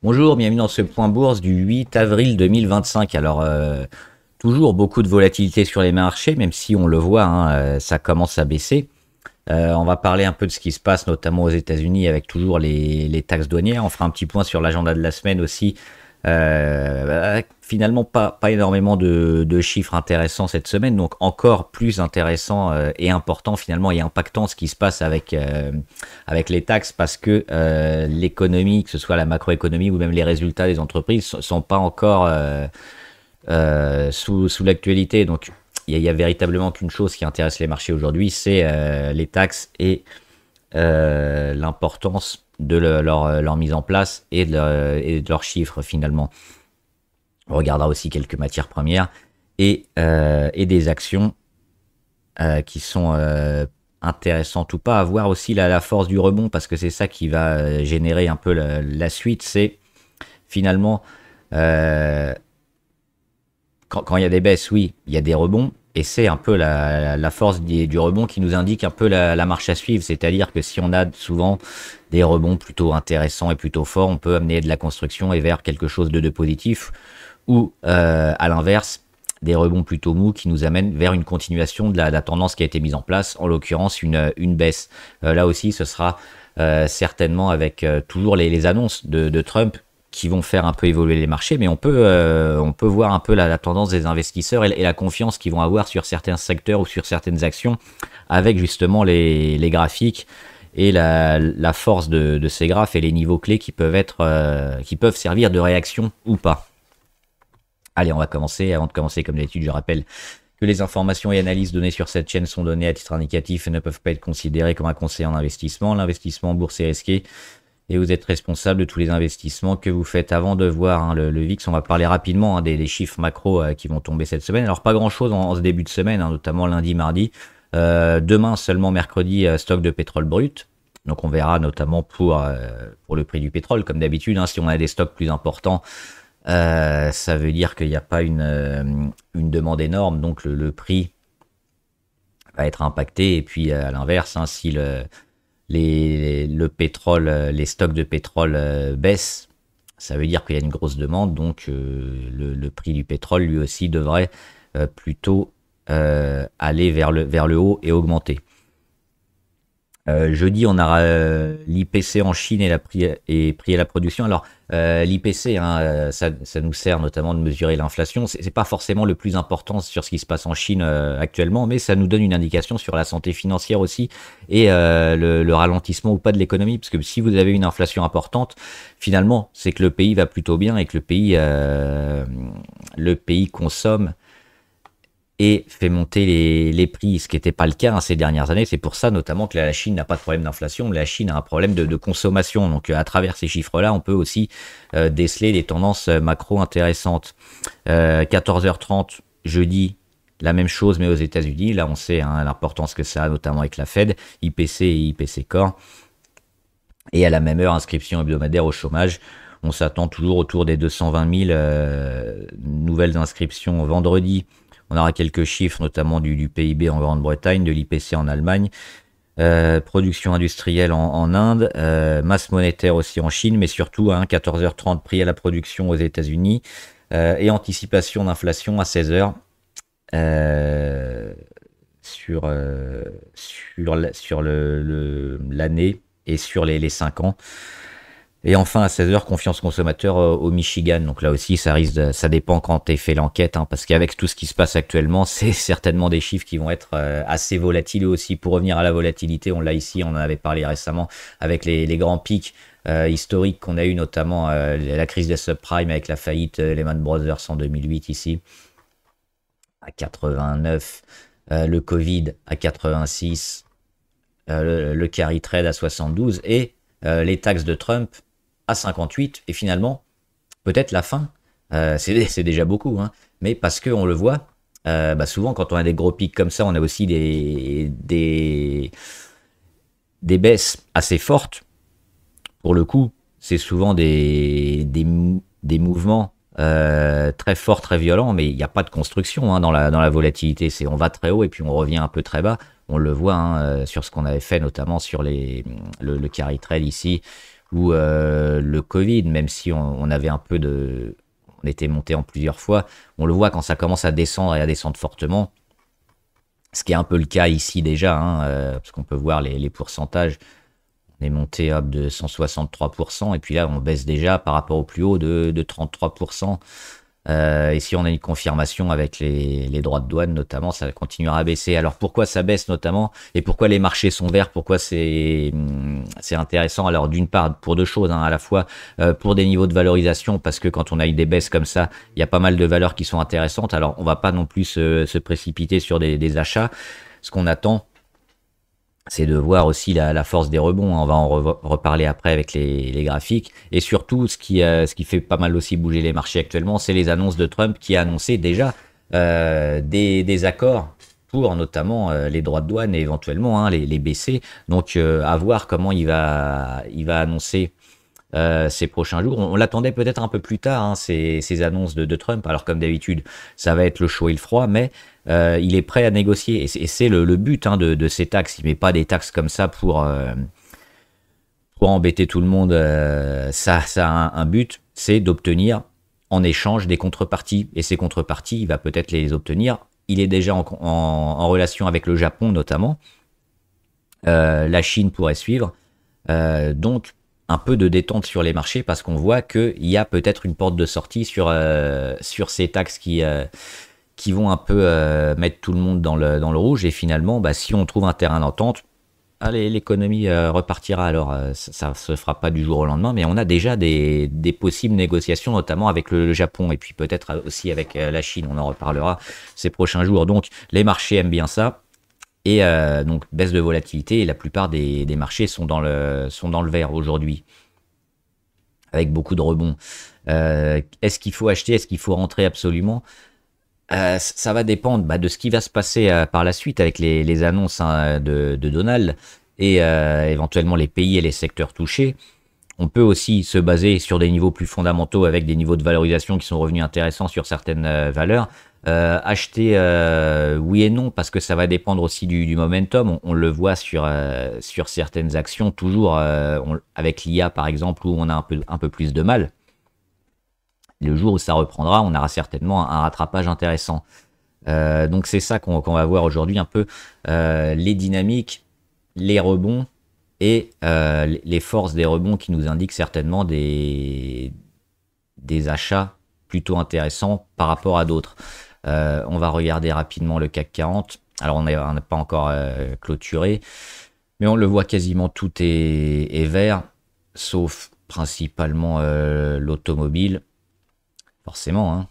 Bonjour, bienvenue dans ce point bourse du 8 avril 2025. Toujours beaucoup de volatilité sur les marchés, même si on le voit, ça commence à baisser. On va parler un peu de ce qui se passe, notamment aux États-Unis, avec toujours les taxes douanières. On fera un petit point sur l'agenda de la semaine aussi. Finalement, pas énormément de chiffres intéressants cette semaine, donc encore plus intéressant et important finalement et impactant ce qui se passe avec les taxes, parce que l'économie, que ce soit la macroéconomie ou même les résultats des entreprises, sont pas encore sous l'actualité. Donc il y a véritablement qu'une chose qui intéresse les marchés aujourd'hui, c'est les taxes et l'importance de leur mise en place et de leurs chiffres finalement. On regardera aussi quelques matières premières et des actions qui sont intéressantes ou pas. À voir aussi la force du rebond, parce que c'est ça qui va générer un peu la suite. C'est finalement euh, quand il y a des baisses, oui, il y a des rebonds. Et c'est un peu la force du rebond qui nous indique un peu la marche à suivre. C'est-à-dire que si on a souvent des rebonds plutôt intéressants et plutôt forts, on peut amener de la construction et vers quelque chose de positif. Ou à l'inverse, des rebonds plutôt mous qui nous amènent vers une continuation de la tendance qui a été mise en place, en l'occurrence une baisse. Là aussi, ce sera certainement avec toujours les annonces de Trump qui vont faire un peu évoluer les marchés, mais on peut voir un peu la tendance des investisseurs et la confiance qu'ils vont avoir sur certains secteurs ou sur certaines actions, avec justement les graphiques et la force de ces graphes et les niveaux clés qui peuvent servir de réaction ou pas. Allez, on va commencer. Avant de commencer, comme d'habitude, je rappelle que les informations et analyses données sur cette chaîne sont données à titre indicatif et ne peuvent pas être considérées comme un conseil en investissement. L'investissement en bourse est risqué et vous êtes responsable de tous les investissements que vous faites. Avant de voir le VIX, on va parler rapidement des chiffres macro qui vont tomber cette semaine. Alors, pas grand-chose en ce début de semaine, notamment lundi, mardi. Demain, seulement mercredi, stock de pétrole brut. Donc, on verra notamment pour le prix du pétrole, comme d'habitude. Si on a des stocks plus importants, ça veut dire qu'il n'y a pas une demande énorme, donc le prix va être impacté. Et puis à l'inverse, si le pétrole, les stocks de pétrole baissent, ça veut dire qu'il y a une grosse demande, donc le prix du pétrole lui aussi devrait plutôt aller vers le haut et augmenter. Jeudi, on aura l'IPC en Chine et prix à la production. Alors, l'IPC, ça nous sert notamment de mesurer l'inflation. C'est pas forcément le plus important sur ce qui se passe en Chine actuellement, mais ça nous donne une indication sur la santé financière aussi et le ralentissement ou pas de l'économie. Parce que si vous avez une inflation importante, finalement, c'est que le pays va plutôt bien et que le pays consomme et fait monter les prix, ce qui n'était pas le cas ces dernières années. C'est pour ça notamment que la Chine n'a pas de problème d'inflation, la Chine a un problème de consommation. Donc à travers ces chiffres-là, on peut aussi déceler des tendances macro intéressantes. 14h30 jeudi, la même chose mais aux États-Unis. Là, on sait l'importance que ça a, notamment avec la Fed, IPC et IPC Core. Et à la même heure, inscription hebdomadaire au chômage. On s'attend toujours autour des 220 000 nouvelles inscriptions vendredi. On aura quelques chiffres, notamment du PIB en Grande-Bretagne, de l'IPC en Allemagne, production industrielle en Inde, masse monétaire aussi en Chine, mais surtout 14h30 prix à la production aux États-Unis et anticipation d'inflation à 16h sur l'année et sur les 5 ans. Et enfin, à 16h, confiance consommateur au Michigan. Donc là aussi, ça dépend quand tu fait l'enquête, parce qu'avec tout ce qui se passe actuellement, c'est certainement des chiffres qui vont être assez volatiles aussi. Pour revenir à la volatilité, on l'a ici, on en avait parlé récemment avec les grands pics historiques qu'on a eu, notamment la crise des subprimes avec la faillite Lehman Brothers en 2008 ici, à 89, le Covid à 86, le carry trade à 72 et les taxes de Trump à 58, et finalement, peut-être la fin, c'est déjà beaucoup, mais parce qu'on le voit, souvent quand on a des gros pics comme ça, on a aussi des baisses assez fortes. Pour le coup, c'est souvent des mouvements très forts, très violents, mais il n'y a pas de construction dans la volatilité. On va très haut et puis on revient un peu très bas. On le voit sur ce qu'on avait fait, notamment sur le carry trade ici, ou le Covid, même si on avait un peu de... On était monté en plusieurs fois, on le voit quand ça commence à descendre et à descendre fortement, ce qui est un peu le cas ici déjà, hein, parce qu'on peut voir les pourcentages. On est monté hop, de 163%, et puis là on baisse déjà par rapport au plus haut de 33%. Et si on a une confirmation avec les droits de douane notamment, ça continuera à baisser. Alors pourquoi ça baisse notamment et pourquoi les marchés sont verts? Pourquoi c'est intéressant? Alors d'une part pour deux choses, hein, à la fois pour des niveaux de valorisation, parce que quand on a eu des baisses comme ça, il y a pas mal de valeurs qui sont intéressantes. Alors on va pas non plus se précipiter sur des achats. Ce qu'on attend, c'est de voir aussi la force des rebonds. On va en reparler après avec les graphiques. Et surtout, ce qui fait pas mal aussi bouger les marchés actuellement, c'est les annonces de Trump qui a annoncé déjà des accords pour notamment les droits de douane et éventuellement les baisser. Donc à voir comment il va annoncer ces prochains jours. On l'attendait peut-être un peu plus tard, hein, ces annonces de Trump. Alors comme d'habitude, ça va être le chaud et le froid, mais il est prêt à négocier. Et c'est le but, hein, de ces taxes. Il met pas des taxes comme ça pour embêter tout le monde. Ça a un but, c'est d'obtenir en échange des contreparties. Et ces contreparties, il va peut-être les obtenir. Il est déjà en relation avec le Japon notamment. La Chine pourrait suivre. Donc un peu de détente sur les marchés, parce qu'on voit qu'il y a peut-être une porte de sortie sur ces taxes qui vont un peu mettre tout le monde dans le rouge. Et finalement, bah, si on trouve un terrain d'entente, allez, l'économie repartira. Alors ça se fera pas du jour au lendemain, mais on a déjà des possibles négociations, notamment avec le Japon, et puis peut-être aussi avec la Chine. On en reparlera ces prochains jours. Donc les marchés aiment bien ça. Et donc baisse de volatilité, et la plupart des marchés sont dans le vert aujourd'hui, avec beaucoup de rebonds. Est-ce qu'il faut acheter? Est-ce qu'il faut rentrer absolument? Ça va dépendre de ce qui va se passer par la suite avec les annonces, hein, de Donald, et éventuellement les pays et les secteurs touchés. On peut aussi se baser sur des niveaux plus fondamentaux avec des niveaux de valorisation qui sont revenus intéressants sur certaines valeurs. Acheter, oui et non, parce que ça va dépendre aussi du momentum. On le voit sur certaines actions, toujours avec l'IA par exemple, où on a un peu plus de mal. Le jour où ça reprendra, on aura certainement un rattrapage intéressant. Donc c'est ça qu'on va voir aujourd'hui, un peu les dynamiques, les rebonds, et les forces des rebonds qui nous indiquent certainement des achats plutôt intéressants par rapport à d'autres. On va regarder rapidement le CAC 40. Alors on n'a pas encore clôturé, mais on le voit, quasiment tout est vert, sauf principalement l'automobile, forcément, hein.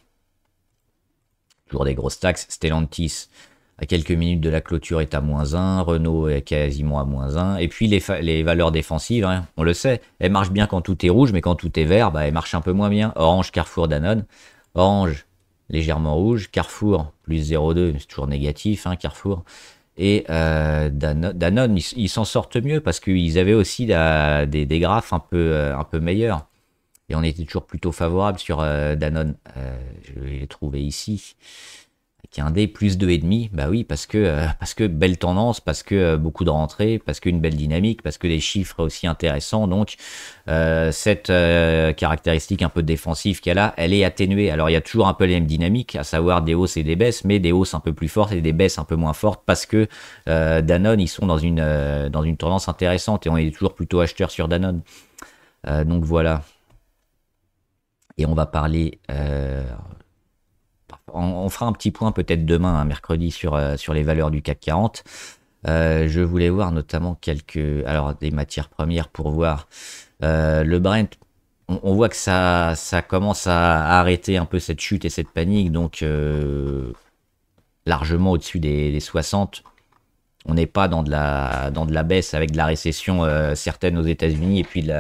Toujours des grosses taxes. Stellantis, à quelques minutes de la clôture, est à -1. Renault est quasiment à -1. Et puis les valeurs défensives, hein, on le sait, elles marchent bien quand tout est rouge, mais quand tout est vert, elles marchent un peu moins bien. Orange, Carrefour, Danone. Orange, légèrement rouge. Carrefour, plus 0,2, c'est toujours négatif, hein, Carrefour. Et Danone, ils s'en sortent mieux parce qu'ils avaient aussi des graphes un peu meilleurs. Et on était toujours plutôt favorable sur Danone. Je vais les trouver ici. Avec un D plus 2,5, bah oui, parce que belle tendance, parce que beaucoup de rentrées, parce qu'une belle dynamique, parce que des chiffres aussi intéressants. Donc cette caractéristique un peu défensive qu'il y a là, elle est atténuée. Alors il y a toujours un peu les mêmes dynamiques, à savoir des hausses et des baisses, mais des hausses un peu plus fortes et des baisses un peu moins fortes, parce que Danone, ils sont dans une tendance intéressante, et on est toujours plutôt acheteur sur Danone. Donc voilà. Et on va parler... on fera un petit point peut-être demain, un mercredi, sur les valeurs du CAC 40. Je voulais voir notamment des matières premières pour voir le Brent. On voit que ça commence à arrêter un peu cette chute et cette panique, donc largement au-dessus des 60. On n'est pas dans de la baisse avec de la récession certaine aux États-Unis, et puis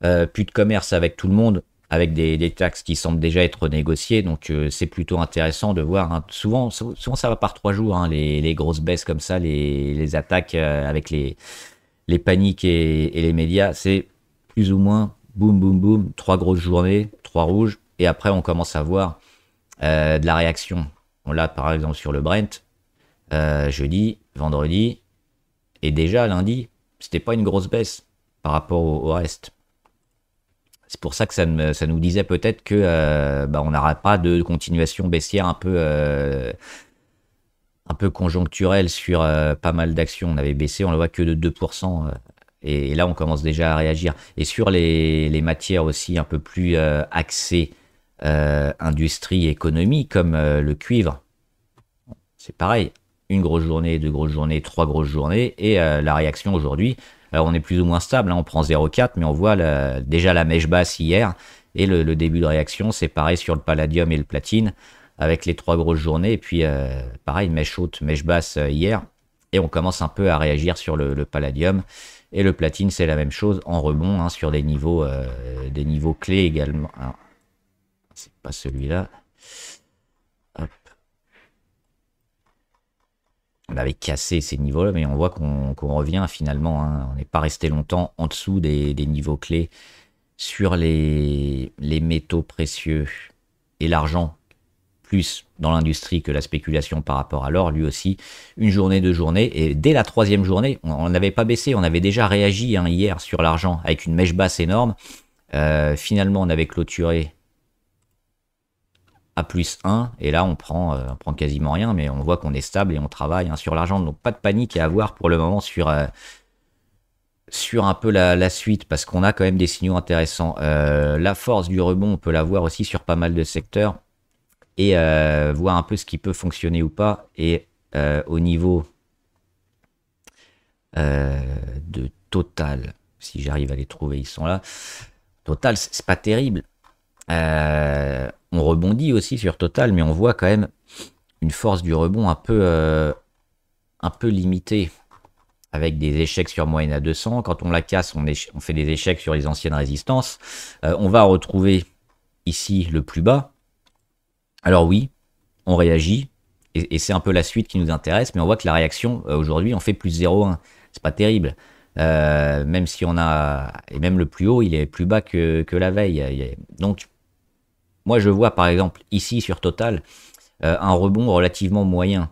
plus de commerce avec tout le monde, avec des taxes qui semblent déjà être négociées. Donc c'est plutôt intéressant de voir, hein. Souvent ça va par 3 jours, hein, les grosses baisses comme ça, les attaques avec les paniques et les médias. C'est plus ou moins boum boum boum, 3 grosses journées, 3 rouges, et après on commence à voir de la réaction. On l'a par exemple sur le Brent, jeudi, vendredi, et déjà lundi, c'était pas une grosse baisse par rapport au reste. C'est pour ça que ça nous disait peut-être que bah, on n'aura pas de continuation baissière un peu conjoncturelle sur pas mal d'actions. On avait baissé, on le voit que de 2%. Et là, on commence déjà à réagir. Et sur les matières aussi un peu plus axées industrie, économie, comme le cuivre, c'est pareil. Une grosse journée, deux grosses journées, trois grosses journées. Et la réaction aujourd'hui, alors on est plus ou moins stable, hein, on prend 0,4, mais on voit déjà la mèche basse hier. Et le début de réaction, c'est pareil sur le palladium et le platine, avec les trois grosses journées. Et puis, pareil, mèche haute, mèche basse hier. Et on commence un peu à réagir sur le palladium. Et le platine, c'est la même chose, en rebond, hein, sur des niveaux clés également. Alors, c'est pas celui-là. Hop. On avait cassé ces niveaux-là, mais on voit qu'on revient finalement, hein. On n'est pas resté longtemps en dessous des niveaux clés sur les métaux précieux et l'argent, plus dans l'industrie que la spéculation par rapport à l'or, lui aussi, une journée, deux journées, et dès la troisième journée, on n'avait pas baissé, on avait déjà réagi, hein, hier sur l'argent avec une mèche basse énorme. Finalement, on avait clôturé à plus 1, et là on prend quasiment rien, mais on voit qu'on est stable et on travaille, hein, sur l'argent, donc pas de panique à avoir pour le moment sur un peu la suite, parce qu'on a quand même des signaux intéressants. La force du rebond, on peut la voir aussi sur pas mal de secteurs, et voir un peu ce qui peut fonctionner ou pas. Et au niveau de Total, si j'arrive à les trouver, ils sont là. Total, c'est pas terrible. On rebondit aussi sur Total, mais on voit quand même une force du rebond un peu limitée, avec des échecs sur moyenne à 200. Quand on la casse, on fait des échecs sur les anciennes résistances. On va retrouver ici le plus bas. Alors oui, on réagit, et c'est un peu la suite qui nous intéresse, mais on voit que la réaction, aujourd'hui, on fait plus 0,1. C'est pas terrible. Même si on a... Et même le plus haut, il est plus bas que la veille. Donc, moi, je vois, par exemple, ici, sur Total, un rebond relativement moyen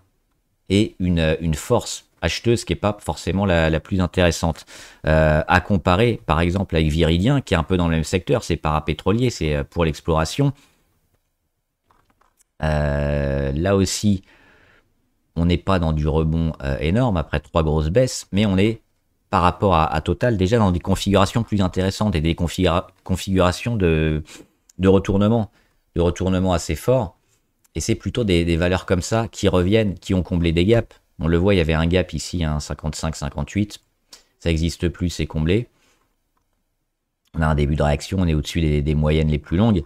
et une force acheteuse qui n'est pas forcément la plus intéressante. À comparer, par exemple, avec Viridien, qui est un peu dans le même secteur, c'est parapétrolier, c'est pour l'exploration. Là aussi, on n'est pas dans du rebond énorme après trois grosses baisses, mais on est, par rapport à Total, déjà dans des configurations plus intéressantes et des configurations de retournement assez forts. Et c'est plutôt des valeurs comme ça qui reviennent, qui ont comblé des gaps. On le voit, il y avait un gap ici, hein, 55-58. Ça n'existe plus, c'est comblé. On a un début de réaction, on est au-dessus des moyennes les plus longues.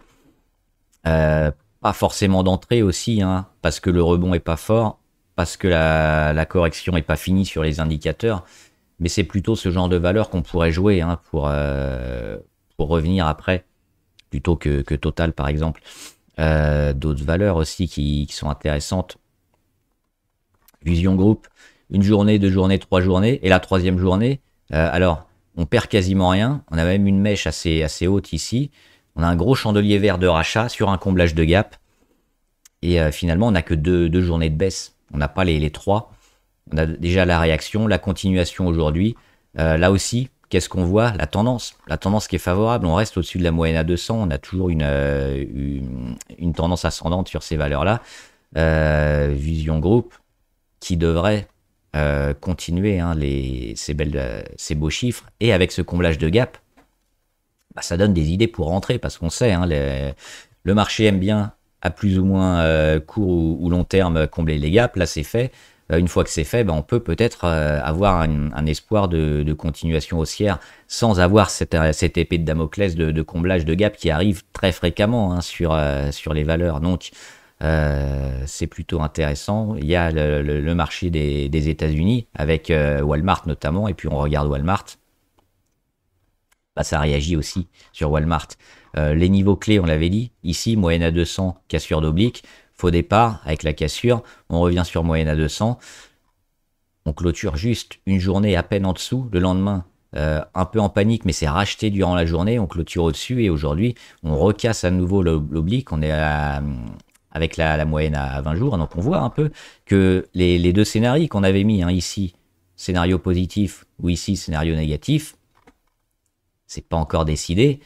Pas forcément d'entrée aussi, hein, parce que le rebond est pas fort, parce que la correction est pas finie sur les indicateurs, mais c'est plutôt ce genre de valeur qu'on pourrait jouer, hein, pour revenir après, plutôt que Total par exemple. D'autres valeurs aussi qui sont intéressantes. Vision Group, une journée, deux journées, trois journées, et la troisième journée, alors on perd quasiment rien, on a même une mèche assez haute ici. On a un gros chandelier vert de rachat sur un comblage de gap. Et finalement, on n'a que deux journées de baisse. On n'a pas les trois. On a déjà la réaction, la continuation aujourd'hui. Là aussi, qu'est-ce qu'on voit? La tendance. La tendance qui est favorable. On reste au-dessus de la moyenne à 200. On a toujours une tendance ascendante sur ces valeurs-là. Vision Group qui devrait continuer, hein, ces beaux chiffres. Et avec ce comblage de gap, bah, ça donne des idées pour rentrer, parce qu'on sait, hein, le marché aime bien à plus ou moins court ou long terme combler les gaps. Là c'est fait. Une fois que c'est fait, bah, on peut peut-être avoir un espoir de continuation haussière sans avoir cette épée de Damoclès de comblage de gap qui arrive très fréquemment, hein, sur les valeurs. Donc c'est plutôt intéressant. Il y a le marché des États-Unis avec Walmart notamment, et puis on regarde Walmart. Bah, ça réagit aussi sur Walmart. Les niveaux clés, on l'avait dit, ici, moyenne à 200, cassure d'oblique, faux départ avec la cassure, on revient sur moyenne à 200, on clôture juste une journée à peine en dessous, le lendemain, un peu en panique, mais c'est racheté durant la journée, on clôture au-dessus, et aujourd'hui, on recasse à nouveau l'oblique, on est avec la moyenne à 20 jours, donc on voit un peu que les deux scénarios qu'on avait mis, hein, ici, scénario positif, ou ici, scénario négatif, c'est pas encore décidé.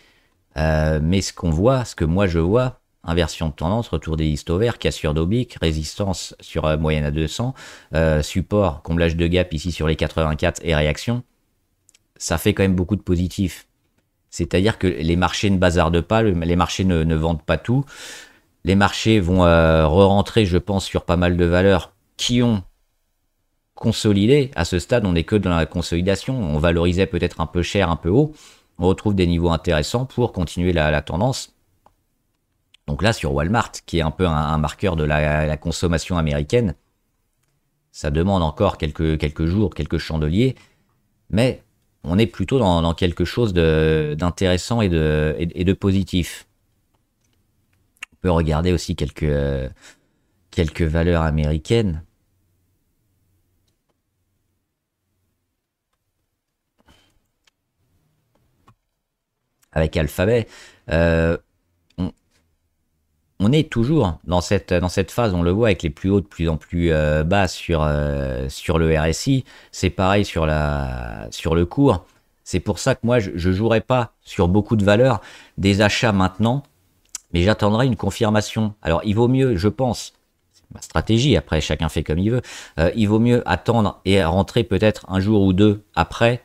Mais ce qu'on voit, ce que moi je vois, inversion de tendance, retour des listes verts, cassure d'oblique, résistance sur moyenne à 200, support, comblage de gap ici sur les 84 et réaction, ça fait quand même beaucoup de positifs. C'est-à-dire que les marchés ne bazardent pas, les marchés ne vendent pas tout. Les marchés vont re-rentrer, je pense, sur pas mal de valeurs qui ont consolidé. À ce stade, on n'est que dans la consolidation. On valorisait peut-être un peu cher, un peu haut. On retrouve des niveaux intéressants pour continuer la tendance. Donc là, sur Walmart, qui est un peu un marqueur de la consommation américaine, ça demande encore quelques jours, quelques chandeliers, mais on est plutôt dans quelque chose d'intéressant et de positif. On peut regarder aussi quelques valeurs américaines. Avec Alphabet, on, on est toujours dans cette phase, on le voit avec les plus hauts de plus en plus bas sur le RSI. C'est pareil sur le cours. C'est pour ça que moi, je ne jouerai pas sur beaucoup de valeurs des achats maintenant, mais j'attendrai une confirmation. Alors, il vaut mieux, je pense, c'est ma stratégie, après chacun fait comme il veut, il vaut mieux attendre et rentrer peut-être un jour ou deux après.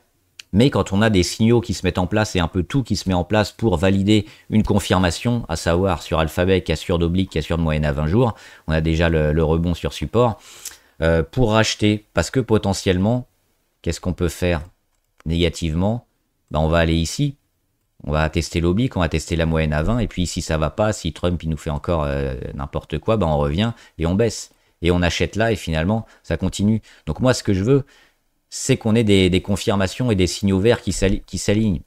Mais quand on a des signaux qui se mettent en place et un peu tout qui se met en place pour valider une confirmation, à savoir sur Alphabet, cassure d'oblique, cassure de moyenne à 20 jours, on a déjà le rebond sur support, pour racheter, parce que potentiellement, qu'est-ce qu'on peut faire négativement? Ben, on va aller ici, on va tester l'oblique, on va tester la moyenne à 20, et puis si ça va pas, si Trump il nous fait encore n'importe quoi, ben on revient et on baisse. Et on achète là, et finalement, ça continue. Donc moi, ce que je veux, c'est qu'on ait des confirmations et des signaux verts qui s'alignent.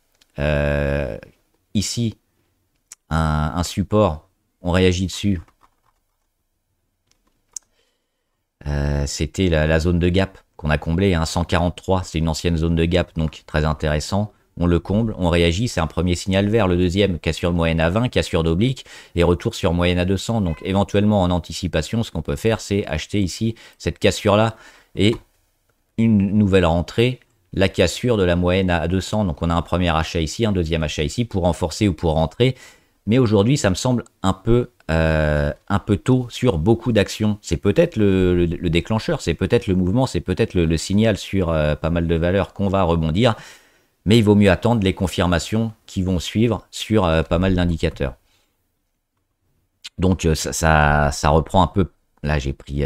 Ici, un support, on réagit dessus. C'était la zone de gap qu'on a comblée, hein, 143, c'est une ancienne zone de gap, donc très intéressant. On le comble, on réagit, c'est un premier signal vert. Le deuxième, cassure de moyenne à 20, cassure d'oblique, et retour sur moyenne à 200. Donc éventuellement, en anticipation, ce qu'on peut faire, c'est acheter ici cette cassure-là, et une nouvelle rentrée, la cassure de la moyenne à 200. Donc on a un premier achat ici, un deuxième achat ici pour renforcer ou pour rentrer. Mais aujourd'hui, ça me semble un peu tôt sur beaucoup d'actions. C'est peut-être le déclencheur, c'est peut-être le mouvement, c'est peut-être le signal sur pas mal de valeurs qu'on va rebondir. Mais il vaut mieux attendre les confirmations qui vont suivre sur pas mal d'indicateurs. Donc ça reprend un peu. Là, j'ai pris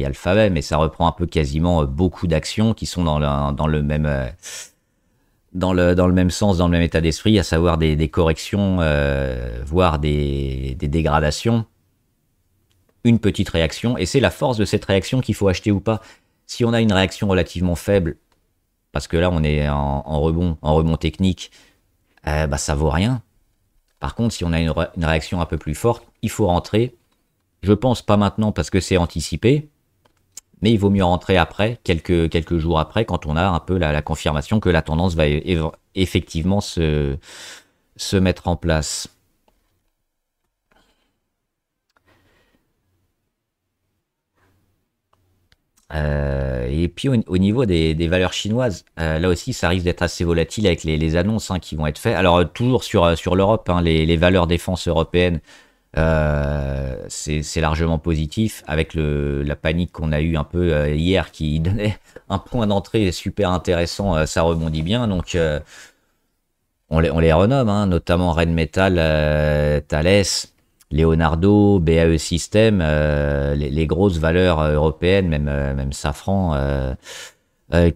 Alphabet, mais ça reprend un peu quasiment beaucoup d'actions qui sont dans le même sens, dans le même état d'esprit, à savoir des corrections, voire des dégradations. Une petite réaction, et c'est la force de cette réaction qu'il faut acheter ou pas. Si on a une réaction relativement faible, parce que là on est en rebond technique, bah ça vaut rien. Par contre, si on a une réaction un peu plus forte, il faut rentrer. Je pense pas maintenant parce que c'est anticipé, mais il vaut mieux rentrer après, quelques jours après, quand on a un peu la confirmation que la tendance va effectivement se mettre en place. Et puis au niveau des valeurs chinoises, là aussi ça risque d'être assez volatile avec les annonces qui vont être faites. Alors toujours sur l'Europe, les valeurs défense européennes, c'est largement positif avec la panique qu'on a eu un peu hier qui donnait un point d'entrée super intéressant, ça rebondit bien, donc on les renomme, notamment Rheinmetall, Thales, Leonardo, BAE System, les grosses valeurs européennes, même Safran,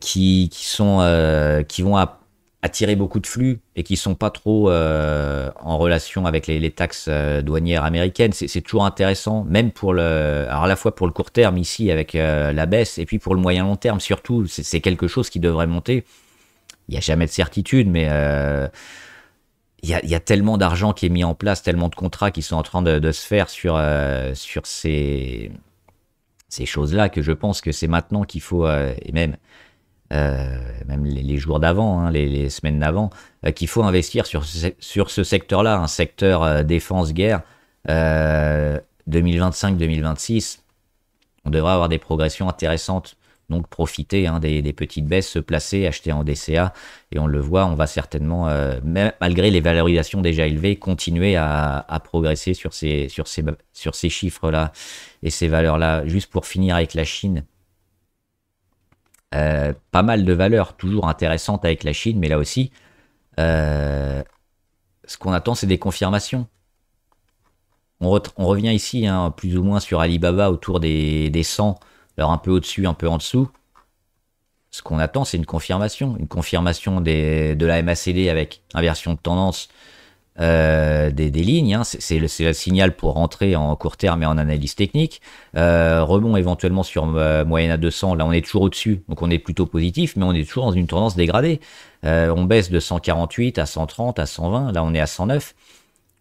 qui vont attirer beaucoup de flux et qui sont pas trop en relation avec les taxes douanières américaines. C'est toujours intéressant, même alors à la fois pour le court terme ici avec la baisse, et puis pour le moyen long terme surtout, c'est quelque chose qui devrait monter. Il n'y a jamais de certitude, mais il y a tellement d'argent qui est mis en place, tellement de contrats qui sont en train de se faire sur ces choses-là, que je pense que c'est maintenant qu'il faut, et même les jours d'avant, les semaines d'avant, qu'il faut investir sur ce secteur-là, un secteur défense-guerre. 2025-2026, on devrait avoir des progressions intéressantes Donc profiter hein, des petites baisses, se placer, acheter en DCA. Et on le voit, on va certainement, malgré les valorisations déjà élevées, continuer à progresser sur ces chiffres-là et ces valeurs-là. Juste pour finir avec la Chine, pas mal de valeurs toujours intéressantes avec la Chine, mais là aussi, ce qu'on attend, c'est des confirmations. On revient ici, hein, plus ou moins sur Alibaba, autour des 100, alors un peu au-dessus, un peu en dessous. Ce qu'on attend, c'est une confirmation de la MACD avec inversion de tendance des lignes. Hein. C'est le signal pour rentrer en court terme et en analyse technique. Rebond éventuellement sur moyenne à 200. Là, on est toujours au-dessus, donc on est plutôt positif, mais on est toujours dans une tendance dégradée. On baisse de 148 à 130, à 120. Là, on est à 109.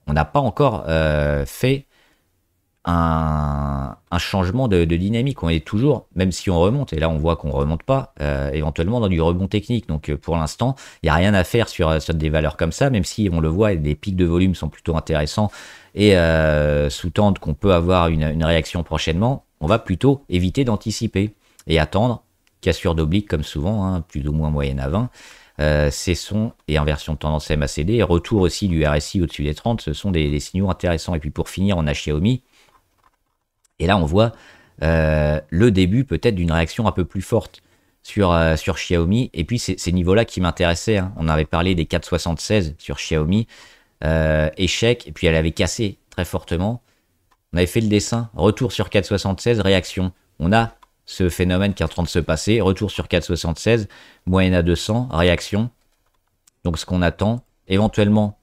On n'a pas encore fait un changement de dynamique. On est toujours, même si on remonte, et là on voit qu'on ne remonte pas, éventuellement dans du rebond technique. Donc pour l'instant, il n'y a rien à faire sur des valeurs comme ça, même si on le voit, les pics de volume sont plutôt intéressants et sous-tendent qu'on peut avoir une réaction prochainement. On va plutôt éviter d'anticiper et attendre cassure d'oblique comme souvent, hein, plus ou moins moyenne à 20. Cesson et inversion de tendance MACD, et retour aussi du RSI au-dessus des 30, ce sont des signaux intéressants. Et puis pour finir, on a Xiaomi. Et là, on voit le début peut-être d'une réaction un peu plus forte sur Xiaomi. Et puis, c'est ces niveaux-là qui m'intéressaient. Hein. On avait parlé des 4,76 sur Xiaomi. Échec. Et puis, elle avait cassé très fortement. On avait fait le dessin. Retour sur 4,76, réaction. On a ce phénomène qui est en train de se passer. Retour sur 4,76, moyenne à 200, réaction. Donc, ce qu'on attend, éventuellement,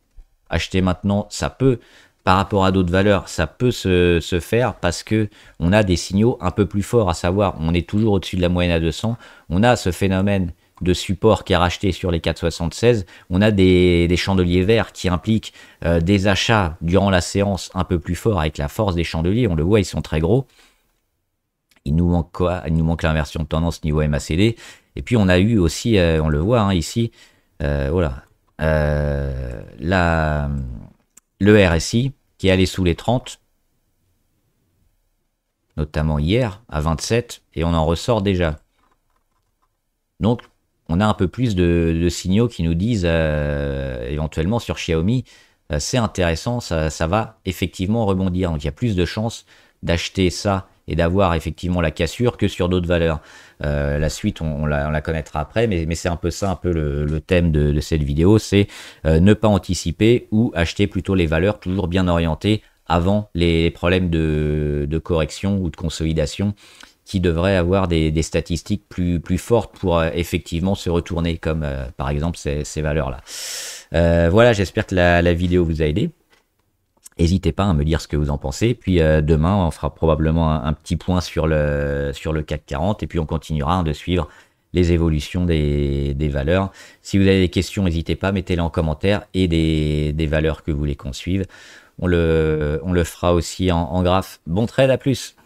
acheter maintenant, ça peut... Par rapport à d'autres valeurs, ça peut se faire parce que on a des signaux un peu plus forts, à savoir, on est toujours au-dessus de la moyenne à 200. On a ce phénomène de support qui est racheté sur les 4,76. On a des chandeliers verts qui impliquent des achats durant la séance un peu plus forts avec la force des chandeliers. On le voit, ils sont très gros. Il nous manque quoi? Il nous manque l'inversion de tendance niveau MACD. Et puis on a eu aussi, on le voit hein, ici, voilà, le RSI qui est allé sous les 30, notamment hier à 27, et on en ressort déjà. Donc, on a un peu plus de signaux qui nous disent éventuellement sur Xiaomi, c'est intéressant, ça va effectivement rebondir. Donc, il y a plus de chances d'acheter ça et d'avoir effectivement la cassure que sur d'autres valeurs. La suite, on la connaîtra après, mais c'est un peu ça, un peu le thème de cette vidéo, c'est ne pas anticiper ou acheter plutôt les valeurs toujours bien orientées avant les problèmes de correction ou de consolidation qui devraient avoir des statistiques plus fortes pour effectivement se retourner, comme par exemple ces valeurs-là. Voilà, j'espère que la vidéo vous a aidé. N'hésitez pas à me dire ce que vous en pensez. Puis demain, on fera probablement un petit point sur le CAC 40 et puis on continuera hein, de suivre les évolutions des valeurs. Si vous avez des questions, n'hésitez pas, mettez-les en commentaire et des valeurs que vous voulez qu'on suive. On le fera aussi en graphe. Bon trade, à plus!